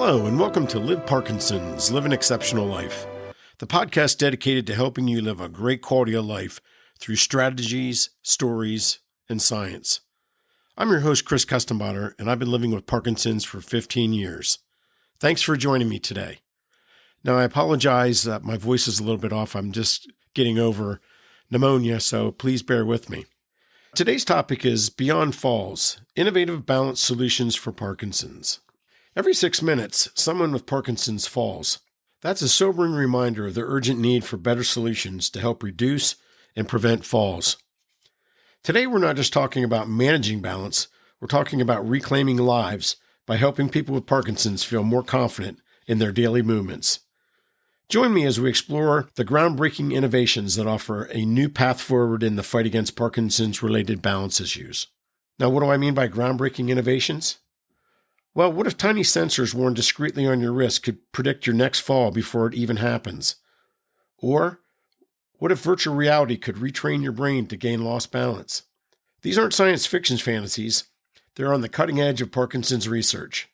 Hello, and welcome to Live Parkinson's Live an Exceptional Life, the podcast dedicated to helping you live a great quality of life through strategies, stories, and science. I'm your host, Chris Custenbotter, and I've been living with Parkinson's for 15 years. Thanks for joining me today. Now, I apologize that my voice is a little bit off. I'm just getting over pneumonia, so please bear with me. Today's topic is Beyond Falls, Innovative Balance Solutions for Parkinson's. Every 6 minutes, someone with Parkinson's falls. That's a sobering reminder of the urgent need for better solutions to help reduce and prevent falls. Today, we're not just talking about managing balance, we're talking about reclaiming lives by helping people with Parkinson's feel more confident in their daily movements. Join me as we explore the groundbreaking innovations that offer a new path forward in the fight against Parkinson's-related balance issues. Now, what do I mean by groundbreaking innovations? Well, what if tiny sensors worn discreetly on your wrist could predict your next fall before it even happens? Or, what if virtual reality could retrain your brain to gain lost balance? These aren't science fiction fantasies. They're on the cutting edge of Parkinson's research.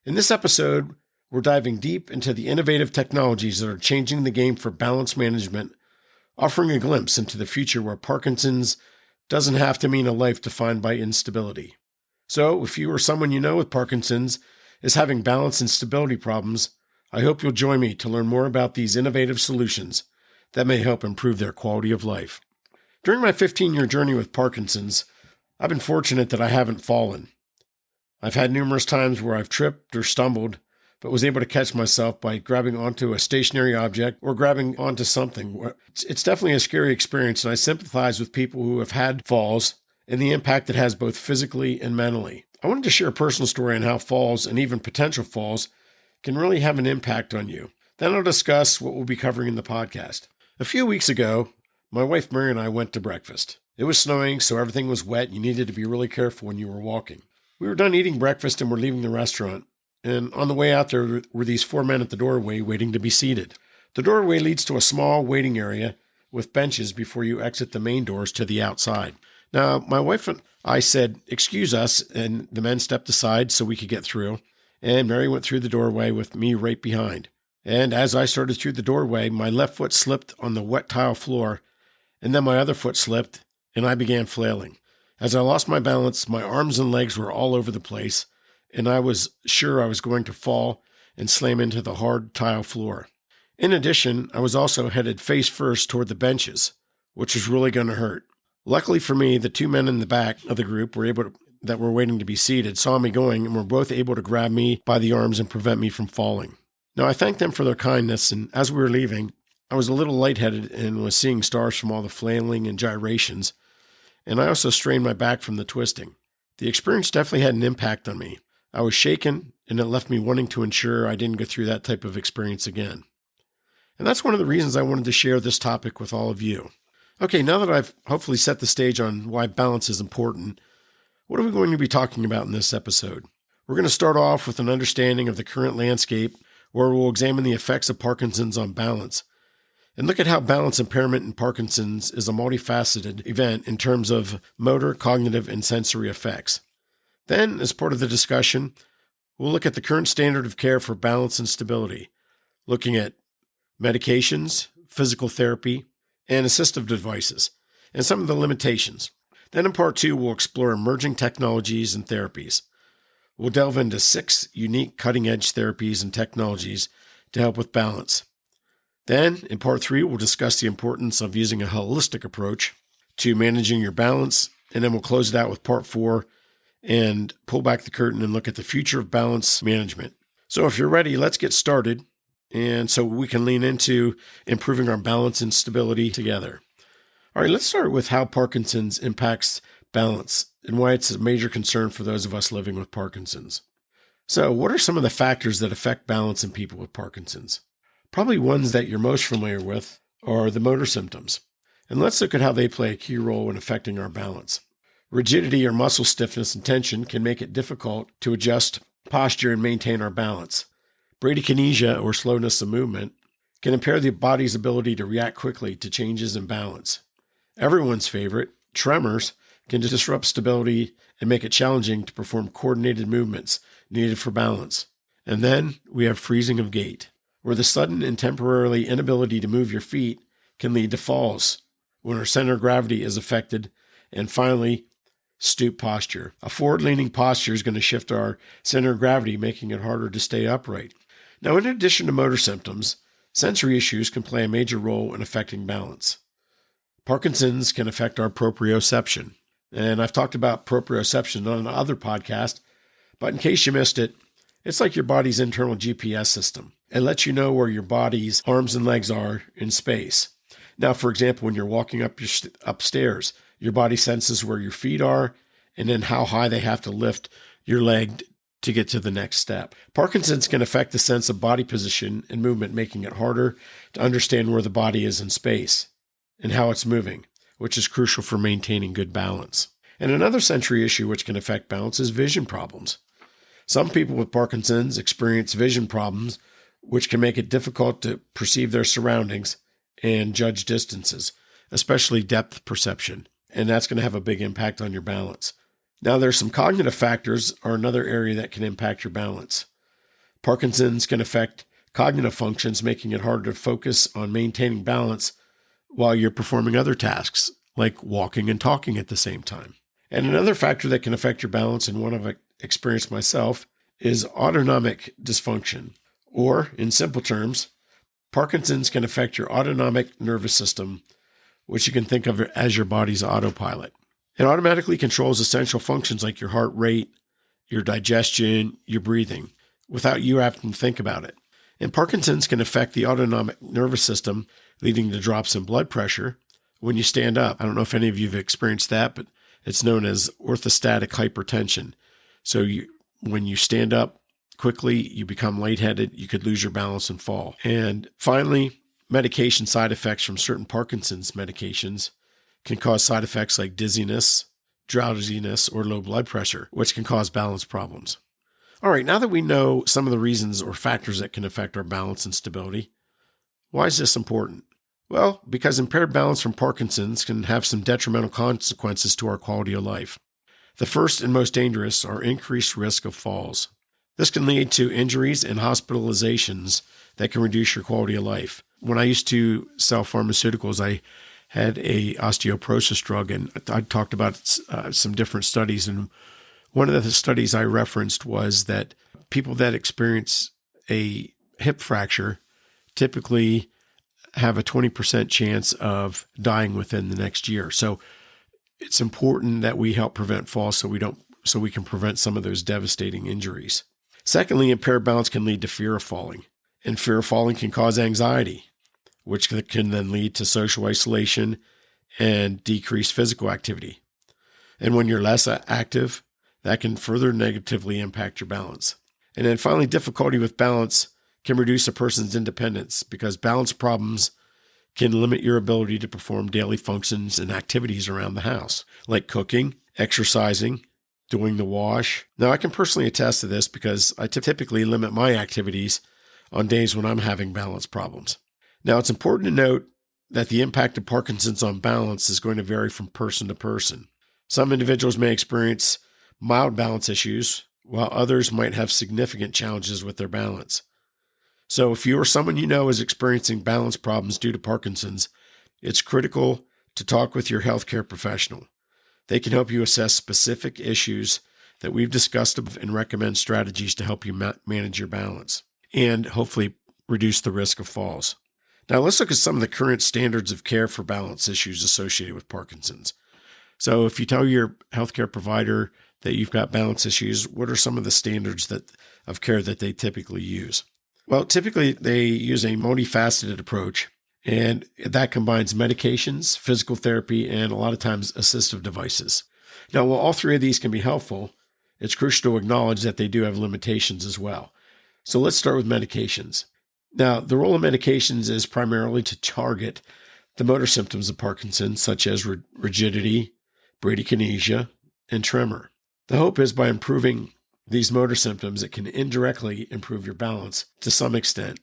In this episode, we're diving deep into the innovative technologies that are changing the game for balance management, offering a glimpse into the future where Parkinson's doesn't have to mean a life defined by instability. So, if you or someone you know with Parkinson's is having balance and stability problems, I hope you'll join me to learn more about these innovative solutions that may help improve their quality of life. During my 15-year journey with Parkinson's, I've been fortunate that I haven't fallen. I've had numerous times where I've tripped or stumbled, but was able to catch myself by grabbing onto a stationary object or grabbing onto something. It's definitely a scary experience, and I sympathize with people who have had falls and the impact it has both physically and mentally. I wanted to share a personal story on how falls and even potential falls can really have an impact on you. Then I'll discuss what we'll be covering in the podcast. A few weeks ago, my wife Mary and I went to breakfast. It was snowing, so everything was wet and you needed to be really careful when you were walking. We were done eating breakfast and were leaving the restaurant, and on the way out there were these 4 men at the doorway waiting to be seated. The doorway leads to a small waiting area with benches before you exit the main doors to the outside. Now, my wife and I said, "Excuse us," and the men stepped aside so we could get through, and Mary went through the doorway with me right behind. And as I started through the doorway, my left foot slipped on the wet tile floor, and then my other foot slipped, and I began flailing. As I lost my balance, my arms and legs were all over the place, and I was sure I was going to fall and slam into the hard tile floor. In addition, I was also headed face first toward the benches, which was really going to hurt. Luckily for me, the 2 men in the back of the group that were waiting to be seated saw me going and were both able to grab me by the arms and prevent me from falling. Now, I thanked them for their kindness, and as we were leaving, I was a little lightheaded and was seeing stars from all the flailing and gyrations, and I also strained my back from the twisting. The experience definitely had an impact on me. I was shaken, and it left me wanting to ensure I didn't go through that type of experience again. And that's one of the reasons I wanted to share this topic with all of you. Okay, now that I've hopefully set the stage on why balance is important, what are we going to be talking about in this episode? We're going to start off with an understanding of the current landscape, where we'll examine the effects of Parkinson's on balance, and look at how balance impairment in Parkinson's is a multifaceted event in terms of motor, cognitive, and sensory effects. Then, as part of the discussion, we'll look at the current standard of care for balance and stability, looking at medications, physical therapy, and assistive devices, and some of the limitations. Then in part 2, we'll explore emerging technologies and therapies. We'll delve into 6 unique cutting-edge therapies and technologies to help with balance. Then, in part 3, we'll discuss the importance of using a holistic approach to managing your balance, and then we'll close it out with part 4 and pull back the curtain and look at the future of balance management. So if you're ready, let's get started. And so we can lean into improving our balance and stability together. All right, let's start with how Parkinson's impacts balance and why it's a major concern for those of us living with Parkinson's. So what are some of the factors that affect balance in people with Parkinson's? Probably ones that you're most familiar with are the motor symptoms. And let's look at how they play a key role in affecting our balance. Rigidity or muscle stiffness and tension can make it difficult to adjust posture and maintain our balance. Bradykinesia, or slowness of movement, can impair the body's ability to react quickly to changes in balance. Everyone's favorite, tremors, can disrupt stability and make it challenging to perform coordinated movements needed for balance. And then we have freezing of gait, where the sudden and temporarily inability to move your feet can lead to falls when our center of gravity is affected. And finally, stoop posture. A forward-leaning posture is going to shift our center of gravity, making it harder to stay upright. Now, in addition to motor symptoms, sensory issues can play a major role in affecting balance. Parkinson's can affect our proprioception. And I've talked about proprioception on another podcast, but in case you missed it, it's like your body's internal GPS system. It lets you know where your body's arms and legs are in space. Now, for example, when you're walking upstairs, your body senses where your feet are and then how high they have to lift your leg to get to the next step. Parkinson's can affect the sense of body position and movement, making it harder to understand where the body is in space and how it's moving, which is crucial for maintaining good balance. And another sensory issue which can affect balance is vision problems. Some people with Parkinson's experience vision problems, which can make it difficult to perceive their surroundings and judge distances, especially depth perception. And that's going to have a big impact on your balance. Now, there's some cognitive factors are another area that can impact your balance. Parkinson's can affect cognitive functions, making it harder to focus on maintaining balance while you're performing other tasks, like walking and talking at the same time. And another factor that can affect your balance, and one I've experienced myself, is autonomic dysfunction. Or, in simple terms, Parkinson's can affect your autonomic nervous system, which you can think of as your body's autopilot. It automatically controls essential functions like your heart rate, your digestion, your breathing, without you having to think about it. And Parkinson's can affect the autonomic nervous system, leading to drops in blood pressure when you stand up. I don't know if any of you have experienced that, but it's known as orthostatic hypertension. So when you stand up quickly, you become lightheaded, you could lose your balance and fall. And finally, medication side effects from certain Parkinson's medications can cause side effects like dizziness, drowsiness, or low blood pressure, which can cause balance problems. All right, now that we know some of the reasons or factors that can affect our balance and stability, why is this important? Well, because impaired balance from Parkinson's can have some detrimental consequences to our quality of life. The first and most dangerous are increased risk of falls. This can lead to injuries and hospitalizations that can reduce your quality of life. When I used to sell pharmaceuticals, I had a osteoporosis drug, and I talked about some different studies. And one of the studies I referenced was that people that experience a hip fracture typically have a 20% chance of dying within the next year. So it's important that we help prevent falls so we can prevent some of those devastating injuries. Secondly, impaired balance can lead to fear of falling, and fear of falling can cause anxiety, which can then lead to social isolation and decreased physical activity. And when you're less active, that can further negatively impact your balance. And then finally, difficulty with balance can reduce a person's independence because balance problems can limit your ability to perform daily functions and activities around the house, like cooking, exercising, doing the wash. Now, I can personally attest to this because I typically limit my activities on days when I'm having balance problems. Now, it's important to note that the impact of Parkinson's on balance is going to vary from person to person. Some individuals may experience mild balance issues, while others might have significant challenges with their balance. So if you or someone you know is experiencing balance problems due to Parkinson's, it's critical to talk with your healthcare professional. They can help you assess specific issues that we've discussed and recommend strategies to help you manage your balance and hopefully reduce the risk of falls. Now let's look at some of the current standards of care for balance issues associated with Parkinson's. So if you tell your healthcare provider that you've got balance issues, what are some of the standards of care that they typically use? Well, typically they use a multifaceted approach, and that combines medications, physical therapy, and a lot of times assistive devices. Now, while all three of these can be helpful, it's crucial to acknowledge that they do have limitations as well. So let's start with medications. Now, the role of medications is primarily to target the motor symptoms of Parkinson's, such as rigidity, bradykinesia, and tremor. The hope is by improving these motor symptoms, it can indirectly improve your balance to some extent.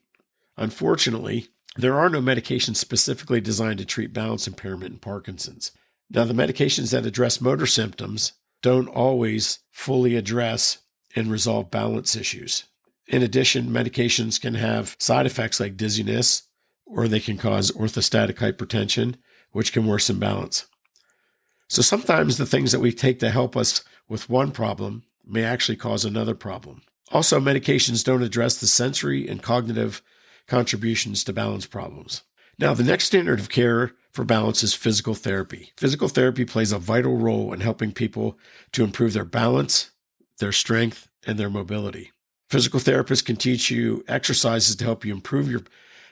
Unfortunately, there are no medications specifically designed to treat balance impairment in Parkinson's. Now, the medications that address motor symptoms don't always fully address and resolve balance issues. In addition, medications can have side effects like dizziness, or they can cause orthostatic hypertension, which can worsen balance. So sometimes the things that we take to help us with one problem may actually cause another problem. Also, medications don't address the sensory and cognitive contributions to balance problems. Now, the next standard of care for balance is physical therapy. Physical therapy plays a vital role in helping people to improve their balance, their strength, and their mobility. Physical therapists can teach you exercises to help you improve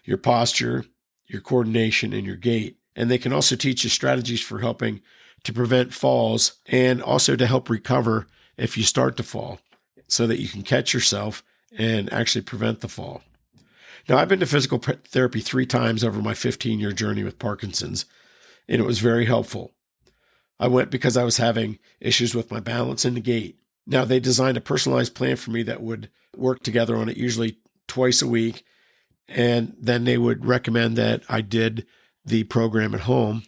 your posture, your coordination, and your gait. And they can also teach you strategies for helping to prevent falls and also to help recover if you start to fall so that you can catch yourself and actually prevent the fall. Now, I've been to physical therapy 3 times over my 15-year journey with Parkinson's, and it was very helpful. I went because I was having issues with my balance and the gait. Now, they designed a personalized plan for me that would work together on it usually twice a week, and then they would recommend that I did the program at home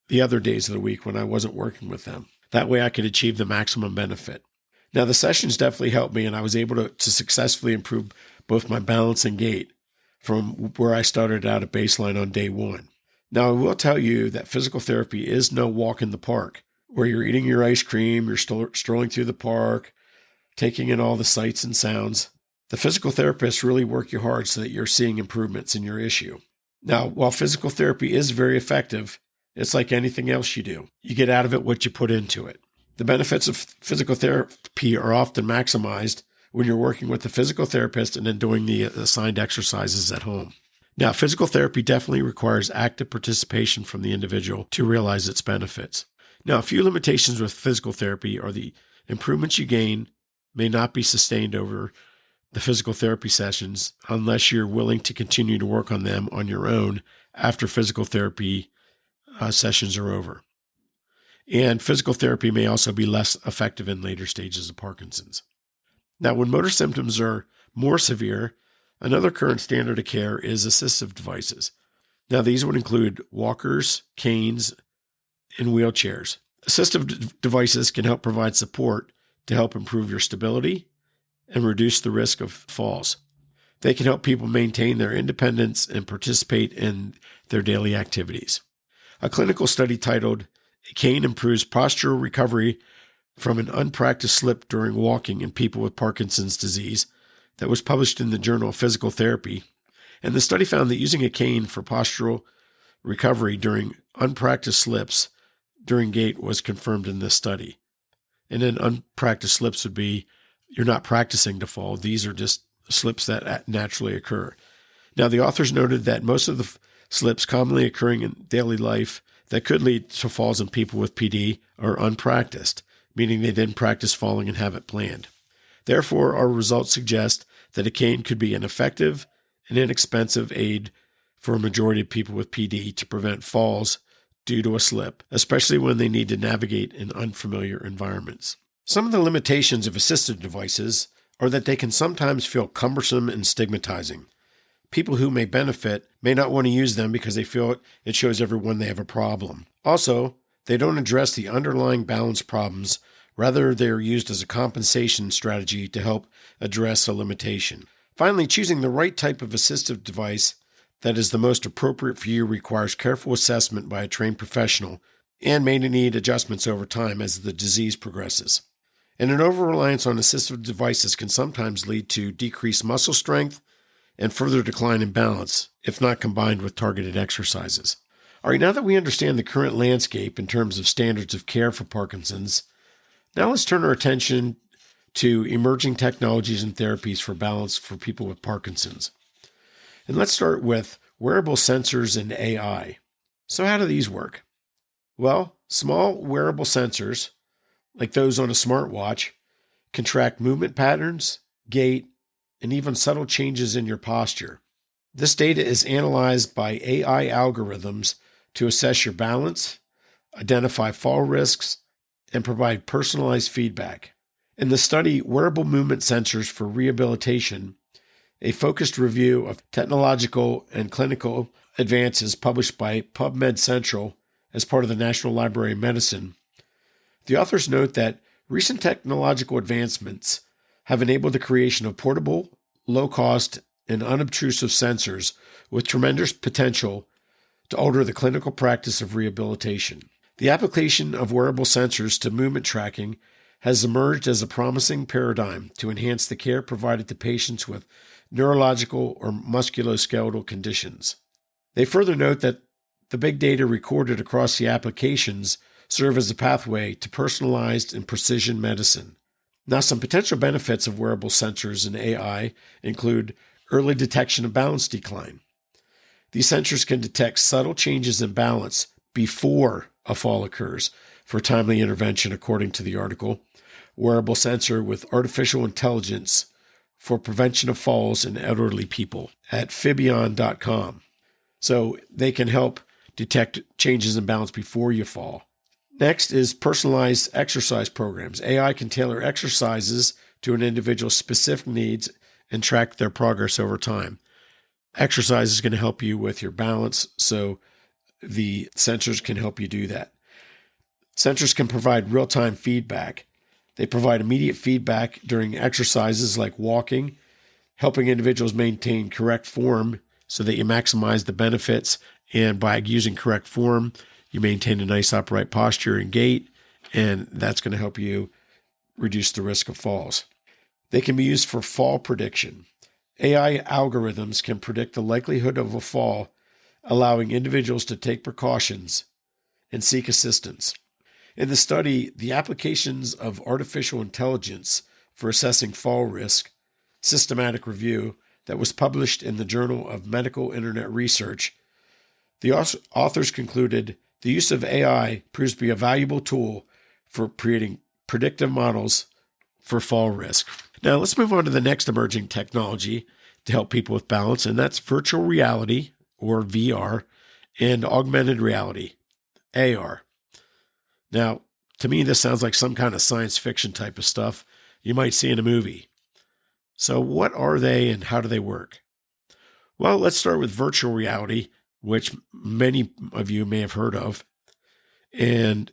the other days of the week when I wasn't working with them. That way I could achieve the maximum benefit. Now, the sessions definitely helped me, and I was able to successfully improve both my balance and gait from where I started out at baseline on day 1. Now, I will tell you that physical therapy is no walk in the park where you're eating your ice cream, you're strolling through the park, taking in all the sights and sounds. The physical therapists really work you hard so that you're seeing improvements in your issue. Now, while physical therapy is very effective, it's like anything else you do. You get out of it what you put into it. The benefits of physical therapy are often maximized when you're working with the physical therapist and then doing the assigned exercises at home. Now, physical therapy definitely requires active participation from the individual to realize its benefits. Now, a few limitations with physical therapy are the improvements you gain may not be sustained over the physical therapy sessions unless you're willing to continue to work on them on your own after physical therapy sessions are over. And physical therapy may also be less effective in later stages of Parkinson's. Now, when motor symptoms are more severe, another current standard of care is assistive devices. Now, these would include walkers, canes, and wheelchairs. Assistive devices can help provide support to help improve your stability and reduce the risk of falls. They can help people maintain their independence and participate in their daily activities. A clinical study titled "A Cane Improves Postural Recovery from an Unpracticed Slip During Walking in People with Parkinson's Disease" that was published in the Journal of Physical Therapy. And the study found that using a cane for postural recovery during unpracticed slips during gait was confirmed in this study. And then unpracticed slips would be you're not practicing to fall. These are just slips that naturally occur. Now, the authors noted that most of the slips commonly occurring in daily life that could lead to falls in people with PD are unpracticed, meaning they didn't practice falling and have it planned. Therefore, our results suggest that a cane could be an effective and inexpensive aid for a majority of people with PD to prevent falls due to a slip, especially when they need to navigate in unfamiliar environments. Some of the limitations of assistive devices are that they can sometimes feel cumbersome and stigmatizing. People who may benefit may not want to use them because they feel it shows everyone they have a problem. Also, they don't address the underlying balance problems. Rather, they are used as a compensation strategy to help address a limitation. Finally, choosing the right type of assistive device that is the most appropriate for you requires careful assessment by a trained professional and may need adjustments over time as the disease progresses. And an over-reliance on assistive devices can sometimes lead to decreased muscle strength and further decline in balance, if not combined with targeted exercises. All right, now that we understand the current landscape in terms of standards of care for Parkinson's, now let's turn our attention to emerging technologies and therapies for balance for people with Parkinson's. And let's start with wearable sensors and AI. So how do these work? Well, small wearable sensors, like those on a smartwatch, can track movement patterns, gait, and even subtle changes in your posture. This data is analyzed by AI algorithms to assess your balance, identify fall risks, and provide personalized feedback. In the study, Wearable Movement Sensors for Rehabilitation, a focused review of technological and clinical advances published by PubMed Central as part of the National Library of Medicine, the authors note that recent technological advancements have enabled the creation of portable, low-cost, and unobtrusive sensors with tremendous potential to alter the clinical practice of rehabilitation. The application of wearable sensors to movement tracking has emerged as a promising paradigm to enhance the care provided to patients with neurological or musculoskeletal conditions. They further note that the big data recorded across the applications serve as a pathway to personalized and precision medicine. Now, some potential benefits of wearable sensors and AI include early detection of balance decline. These sensors can detect subtle changes in balance before a fall occurs for timely intervention, according to the article. Wearable sensor with artificial intelligence for prevention of falls in elderly people at Fibion.com. So they can help detect changes in balance before you fall. Next is personalized exercise programs. AI can tailor exercises to an individual's specific needs and track their progress over time. Exercise is going to help you with your balance, so the sensors can help you do that. Sensors can provide real-time feedback. They provide immediate feedback during exercises like walking, helping individuals maintain correct form so that you maximize the benefits. And by using correct form, you maintain a nice upright posture and gait, and that's going to help you reduce the risk of falls. They can be used for fall prediction. AI algorithms can predict the likelihood of a fall, allowing individuals to take precautions and seek assistance. In the study, the applications of artificial intelligence for assessing fall risk, systematic review that was published in the Journal of Medical Internet Research, the authors concluded the use of AI proves to be a valuable tool for creating predictive models for fall risk. Now, let's move on to the next emerging technology to help people with balance, and that's virtual reality, or VR, and augmented reality, AR. Now, to me, this sounds like some kind of science fiction type of stuff you might see in a movie. So what are they and how do they work? Well, let's start with virtual reality, which many of you may have heard of. And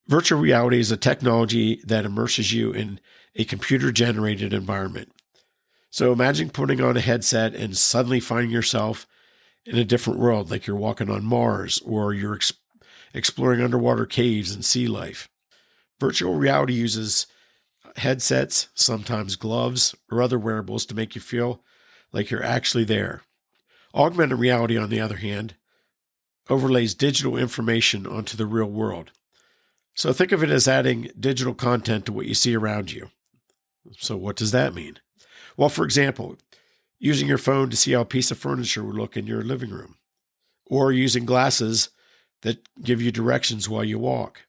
virtual reality is a technology that immerses you in a computer-generated environment. So imagine putting on a headset and suddenly finding yourself in a different world, like you're walking on Mars or you're exploring underwater caves and sea life. Virtual reality uses headsets, sometimes gloves, or other wearables to make you feel like you're actually there. Augmented reality, on the other hand, overlays digital information onto the real world. So think of it as adding digital content to what you see around you. So what does that mean? Well, for example, using your phone to see how a piece of furniture would look in your living room, or using glasses that give you directions while you walk.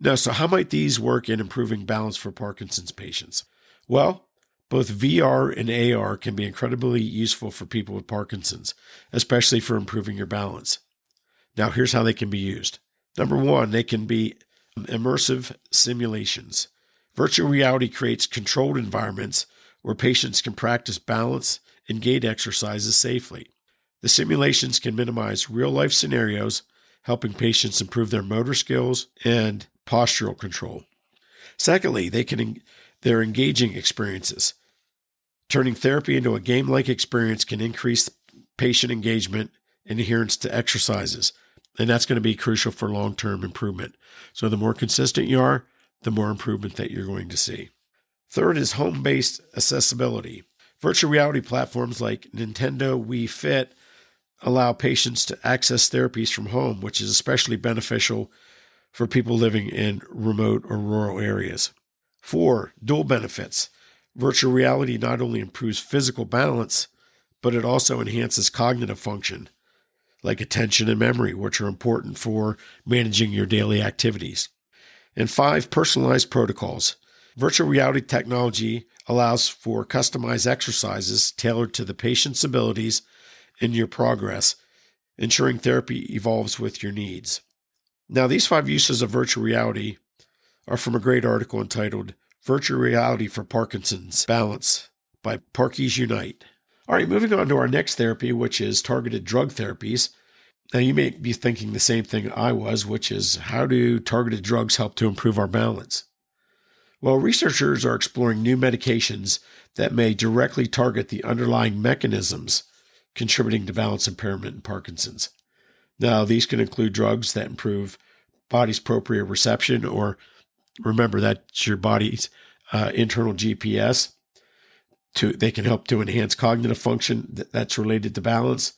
Now, so how might these work in improving balance for Parkinson's patients? Well, both VR and AR can be incredibly useful for people with Parkinson's, especially for improving your balance. Now, here's how they can be used. Number one, they can be immersive simulations. Virtual reality creates controlled environments where patients can practice balance and gait exercises safely. The simulations can minimize real-life scenarios, helping patients improve their motor skills and postural control. Secondly, they're engaging experiences. Turning therapy into a game-like experience can increase patient engagement and adherence to exercises, and that's going to be crucial for long-term improvement. So the more consistent you are, the more improvement that you're going to see. Third is home-based accessibility. Virtual reality platforms like Nintendo Wii Fit allow patients to access therapies from home, which is especially beneficial for people living in remote or rural areas. 4, dual benefits. Virtual reality not only improves physical balance, but it also enhances cognitive function, like attention and memory, which are important for managing your daily activities. And 5, personalized protocols. Virtual reality technology allows for customized exercises tailored to the patient's abilities and your progress, ensuring therapy evolves with your needs. Now, these 5 uses of virtual reality are from a great article entitled Virtual Reality for Parkinson's Balance by Parkies Unite. All right, moving on to our next therapy, which is targeted drug therapies. Now, you may be thinking the same thing I was, which is how do targeted drugs help to improve our balance? Well, researchers are exploring new medications that may directly target the underlying mechanisms contributing to balance impairment in Parkinson's. Now, these can include drugs that improve body's proprioception, or remember, that's your body's internal GPS. They can help to enhance cognitive function that's related to balance,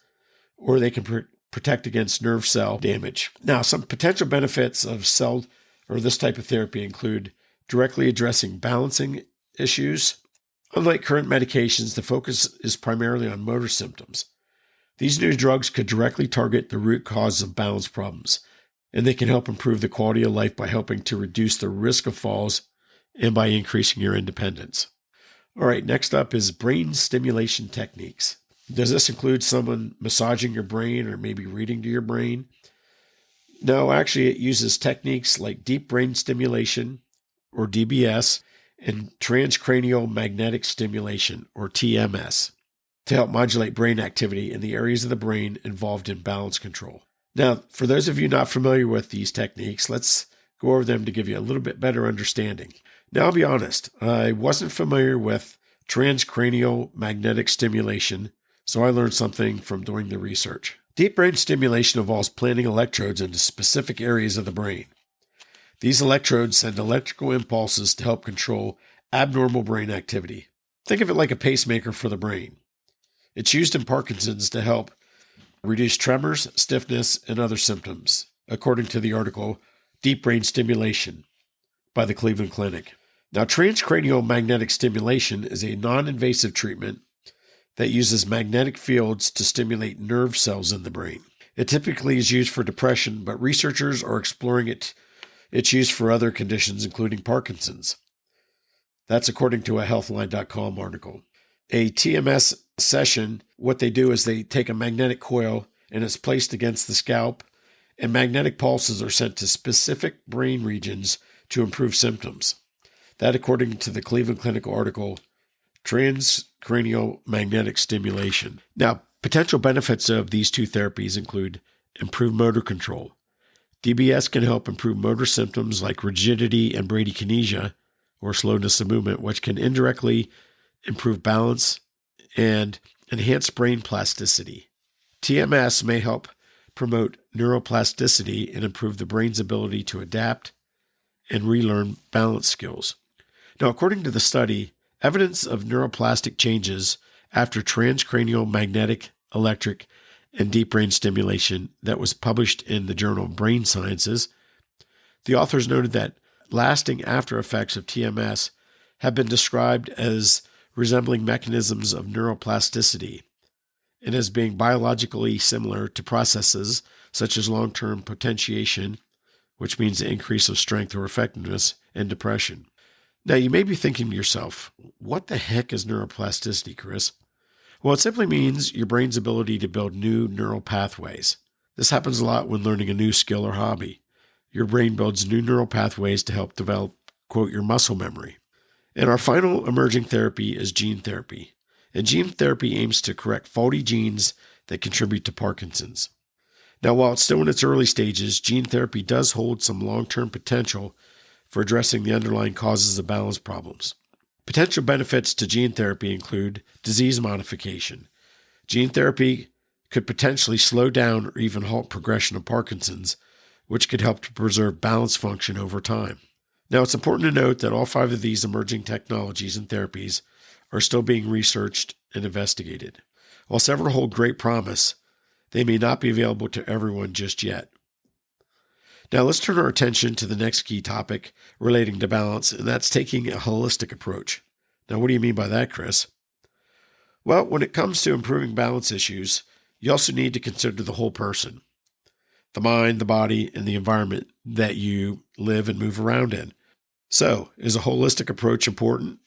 or they can protect against nerve cell damage. Now, some potential benefits of this type of therapy include directly addressing balancing issues. Unlike current medications, the focus is primarily on motor symptoms. These new drugs could directly target the root cause of balance problems, and they can help improve the quality of life by helping to reduce the risk of falls and by increasing your independence. All right, next up is brain stimulation techniques. Does this include someone massaging your brain or maybe reading to your brain? No, actually, it uses techniques like deep brain stimulation, or DBS, and transcranial magnetic stimulation, or TMS, to help modulate brain activity in the areas of the brain involved in balance control. Now, for those of you not familiar with these techniques, let's go over them to give you a little bit better understanding. Now, I'll be honest, I wasn't familiar with transcranial magnetic stimulation, so I learned something from doing the research. Deep brain stimulation involves planting electrodes into specific areas of the brain. These electrodes send electrical impulses to help control abnormal brain activity. Think of it like a pacemaker for the brain. It's used in Parkinson's to help reduce tremors, stiffness, and other symptoms, according to the article Deep Brain Stimulation by the Cleveland Clinic. Now, transcranial magnetic stimulation is a non-invasive treatment that uses magnetic fields to stimulate nerve cells in the brain. It typically is used for depression, but researchers are exploring its use for other conditions, including Parkinson's. That's according to a Healthline.com article. A TMS session, what they do is they take a magnetic coil and it's placed against the scalp, and magnetic pulses are sent to specific brain regions to improve symptoms. That according to the Cleveland Clinic article, Transcranial Magnetic Stimulation. Now, potential benefits of these two therapies include improved motor control. DBS can help improve motor symptoms like rigidity and bradykinesia, or slowness of movement, which can indirectly improve balance and enhance brain plasticity. TMS may help promote neuroplasticity and improve the brain's ability to adapt and relearn balance skills. Now, according to the study, evidence of neuroplastic changes after transcranial magnetic, electric, and deep brain stimulation that was published in the journal Brain Sciences, the authors noted that lasting after effects of TMS have been described as resembling mechanisms of neuroplasticity and as being biologically similar to processes such as long-term potentiation, which means the increase of strength or effectiveness, and depression. Now, you may be thinking to yourself, what the heck is neuroplasticity, Chris? Well, it simply means your brain's ability to build new neural pathways. This happens a lot when learning a new skill or hobby. Your brain builds new neural pathways to help develop, quote, your muscle memory. And our final emerging therapy is gene therapy. And gene therapy aims to correct faulty genes that contribute to Parkinson's. Now, while it's still in its early stages, gene therapy does hold some long-term potential for addressing the underlying causes of balance problems. Potential benefits to gene therapy include disease modification. Gene therapy could potentially slow down or even halt progression of Parkinson's, which could help to preserve balance function over time. Now, it's important to note that all 5 of these emerging technologies and therapies are still being researched and investigated. While several hold great promise, they may not be available to everyone just yet. Now, let's turn our attention to the next key topic relating to balance, and that's taking a holistic approach. Now, what do you mean by that, Chris? Well, when it comes to improving balance issues, you also need to consider the whole person, the mind, the body, and the environment that you live and move around in. So, is a holistic approach important?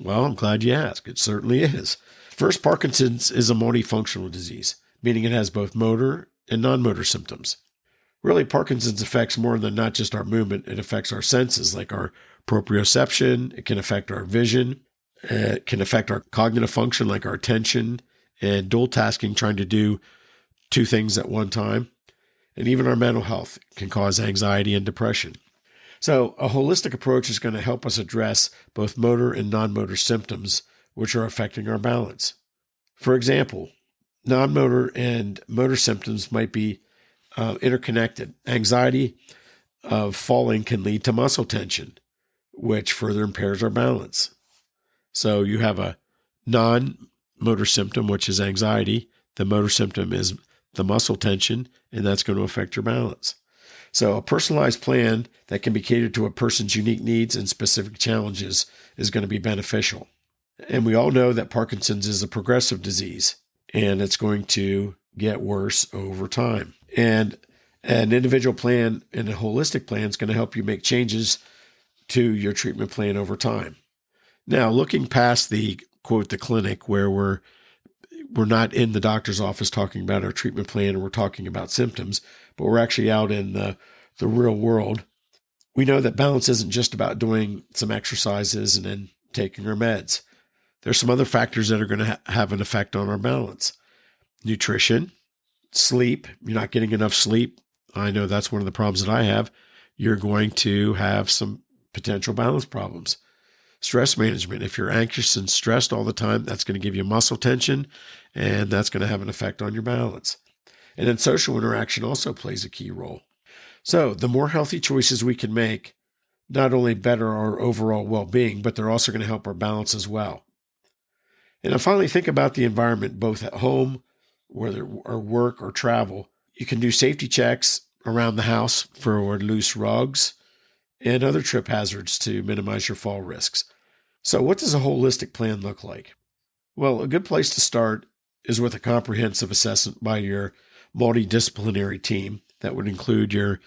Well, I'm glad you asked. It certainly is. First, Parkinson's is a multifunctional disease, meaning it has both motor and non-motor symptoms. Really, Parkinson's affects more than not just our movement. It affects our senses, like our proprioception. It can affect our vision. It can affect our cognitive function, like our attention and dual tasking, trying to do 2 things at one time. And even our mental health can cause anxiety and depression. So a holistic approach is going to help us address both motor and non-motor symptoms which are affecting our balance. For example, non-motor and motor symptoms might be interconnected. Anxiety of falling can lead to muscle tension, which further impairs our balance. So you have a non-motor symptom, which is anxiety. The motor symptom is the muscle tension, and that's going to affect your balance. So a personalized plan that can be catered to a person's unique needs and specific challenges is going to be beneficial. And we all know that Parkinson's is a progressive disease, and it's going to get worse over time. And an individual plan and a holistic plan is going to help you make changes to your treatment plan over time. Now, looking past the quote, the clinic, where we're not in the doctor's office talking about our treatment plan and we're talking about symptoms, but we're actually out in the real world. We know that balance isn't just about doing some exercises and then taking our meds. There's some other factors that are going to have an effect on our balance. Nutrition, sleep. You're not getting enough sleep. I know that's one of the problems that I have. You're going to have some potential balance problems. Stress management. If you're anxious and stressed all the time, that's going to give you muscle tension, and that's going to have an effect on your balance. And then social interaction also plays a key role. So the more healthy choices we can make, not only better our overall well-being, but they're also going to help our balance as well. And then finally, think about the environment, both at home, whether or work or travel. You can do safety checks around the house for loose rugs and other trip hazards to minimize your fall risks. So what does a holistic plan look like? Well, a good place to start is with a comprehensive assessment by your multidisciplinary team. That would include your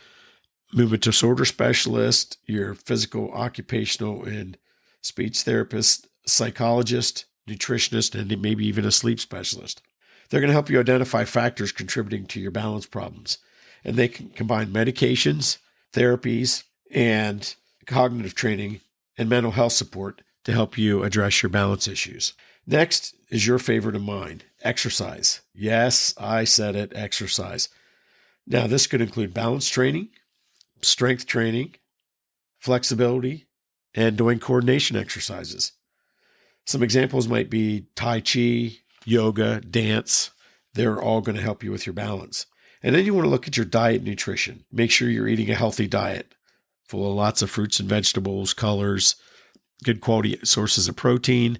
movement disorder specialist, your physical, occupational, and speech therapist, psychologist, nutritionist, and maybe even a sleep specialist. They're going to help you identify factors contributing to your balance problems. And they can combine medications, therapies, and cognitive training and mental health support to help you address your balance issues. Next is your favorite of mine, exercise. Yes, I said it, exercise. Now, this could include balance training, strength training, flexibility, and doing coordination exercises. Some examples might be Tai Chi, yoga, dance. They're all going to help you with your balance. And then you want to look at your diet and nutrition. Make sure you're eating a healthy diet full of lots of fruits and vegetables, colors, good quality sources of protein,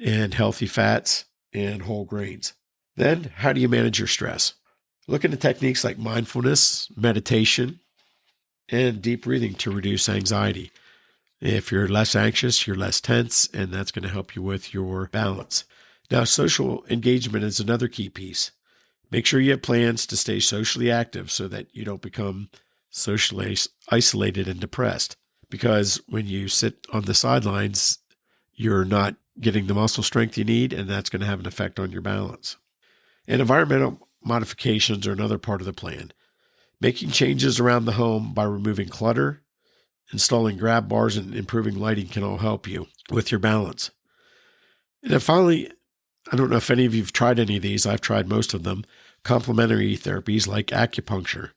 and healthy fats and whole grains. Then, how do you manage your stress? Look into techniques like mindfulness, meditation, and deep breathing to reduce anxiety. If you're less anxious, you're less tense, and that's going to help you with your balance. Now, social engagement is another key piece. Make sure you have plans to stay socially active so that you don't become socially isolated and depressed. Because when you sit on the sidelines, you're not getting the muscle strength you need, and that's going to have an effect on your balance. And environmental modifications are another part of the plan. Making changes around the home by removing clutter, installing grab bars, and improving lighting can all help you with your balance. And then finally, I don't know if any of you have tried any of these. I've tried most of them. Complementary therapies like acupuncture,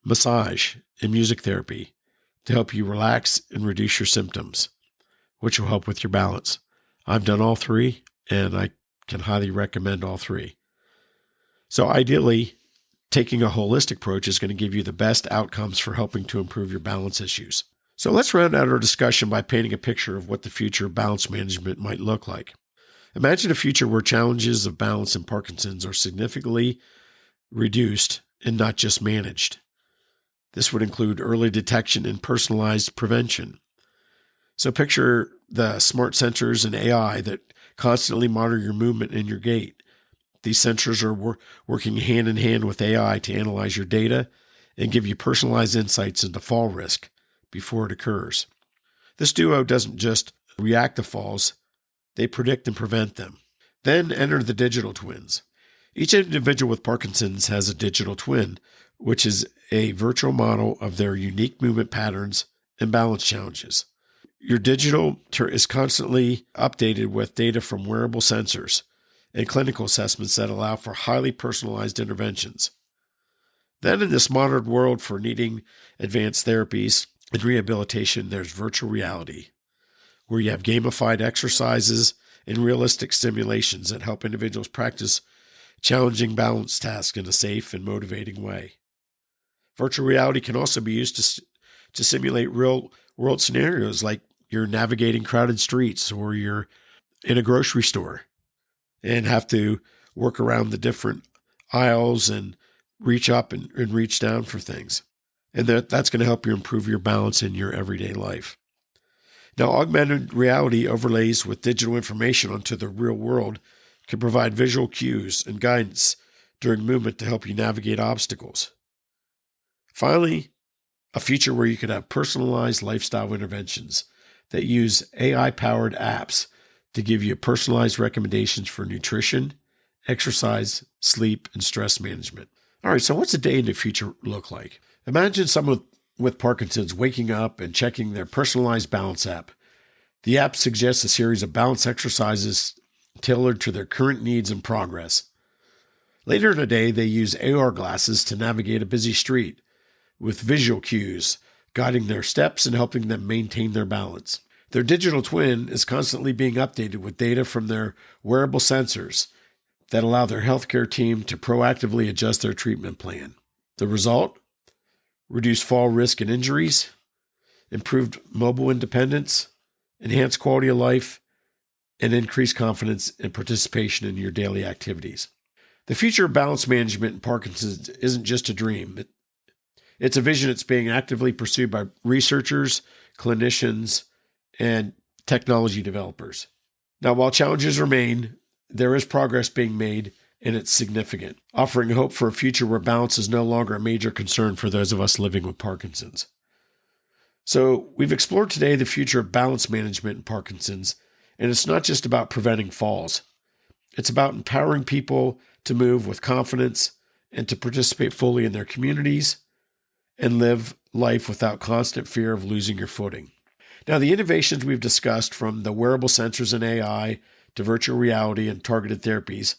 massage, and music therapy to help you relax and reduce your symptoms, which will help with your balance. I've done all three, and I can highly recommend all three. So ideally, taking a holistic approach is going to give you the best outcomes for helping to improve your balance issues. So let's round out our discussion by painting a picture of what the future of balance management might look like. Imagine a future where challenges of balance and Parkinson's are significantly reduced and not just managed. This would include early detection and personalized prevention. So picture the smart sensors and AI that constantly monitor your movement and your gait. These sensors are working hand in hand with AI to analyze your data and give you personalized insights into fall risk before it occurs. This duo doesn't just react to falls, they predict and prevent them. Then enter the digital twins. Each individual with Parkinson's has a digital twin, which is a virtual model of their unique movement patterns and balance challenges. Your digital is constantly updated with data from wearable sensors and clinical assessments that allow for highly personalized interventions. Then in this modern world for needing advanced therapies, In rehabilitation, there's virtual reality, where you have gamified exercises and realistic simulations that help individuals practice challenging balance tasks in a safe and motivating way. Virtual reality can also be used to simulate real-world scenarios, like you're navigating crowded streets or you're in a grocery store and have to work around the different aisles and reach up and reach down for things. And that's going to help you improve your balance in your everyday life. Now, augmented reality overlays with digital information onto the real world can provide visual cues and guidance during movement to help you navigate obstacles. Finally, a future where you could have personalized lifestyle interventions that use AI-powered apps to give you personalized recommendations for nutrition, exercise, sleep, and stress management. All right, so what's a day in the future look like? Imagine someone with Parkinson's waking up and checking their personalized balance app. The app suggests a series of balance exercises tailored to their current needs and progress. Later in the day, they use AR glasses to navigate a busy street with visual cues, guiding their steps and helping them maintain their balance. Their digital twin is constantly being updated with data from their wearable sensors that allow their healthcare team to proactively adjust their treatment plan. The result? Reduced fall risk and injuries, improved mobile independence, enhanced quality of life, and increased confidence and participation in your daily activities. The future of balance management in Parkinson's isn't just a dream. It's a vision that's being actively pursued by researchers, clinicians, and technology developers. Now, while challenges remain, there is progress being made, and it's significant, offering hope for a future where balance is no longer a major concern for those of us living with Parkinson's. So, we've explored today the future of balance management in Parkinson's, and it's not just about preventing falls. It's about empowering people to move with confidence and to participate fully in their communities and live life without constant fear of losing your footing. Now, the innovations we've discussed, from the wearable sensors and AI to virtual reality and targeted therapies,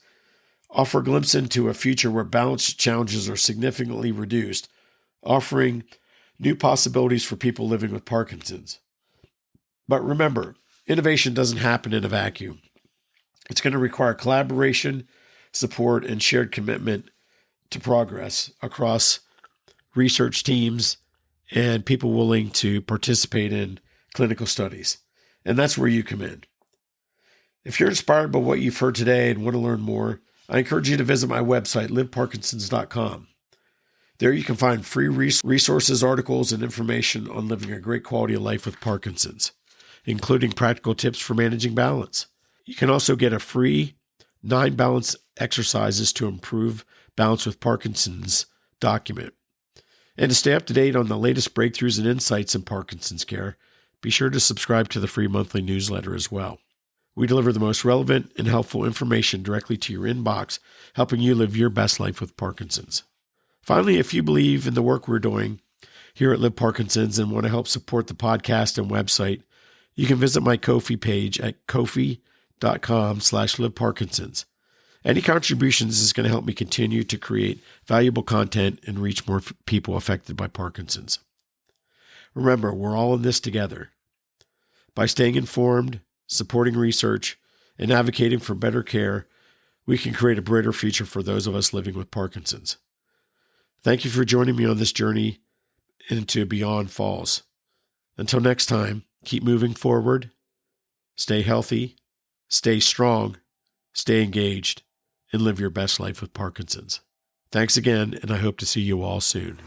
offer a glimpse into a future where balance challenges are significantly reduced, offering new possibilities for people living with Parkinson's. But remember, innovation doesn't happen in a vacuum. It's going to require collaboration, support, and shared commitment to progress across research teams and people willing to participate in clinical studies. And that's where you come in. If you're inspired by what you've heard today and want to learn more, I encourage you to visit my website, liveparkinsons.com. There you can find free resources, articles, and information on living a great quality of life with Parkinson's, including practical tips for managing balance. You can also get a free 9 balance exercises to improve balance with Parkinson's document. And to stay up to date on the latest breakthroughs and insights in Parkinson's care, be sure to subscribe to the free monthly newsletter as well. We deliver the most relevant and helpful information directly to your inbox, helping you live your best life with Parkinson's. Finally, if you believe in the work we're doing here at Live Parkinson's and want to help support the podcast and website, you can visit my Ko-fi page at kofi.com/liveparkinsons. Any contributions is going to help me continue to create valuable content and reach more people affected by Parkinson's. Remember, we're all in this together. By staying informed, supporting research, and advocating for better care, we can create a brighter future for those of us living with Parkinson's. Thank you for joining me on this journey into Beyond Falls. Until next time, keep moving forward, stay healthy, stay strong, stay engaged, and live your best life with Parkinson's. Thanks again, and I hope to see you all soon.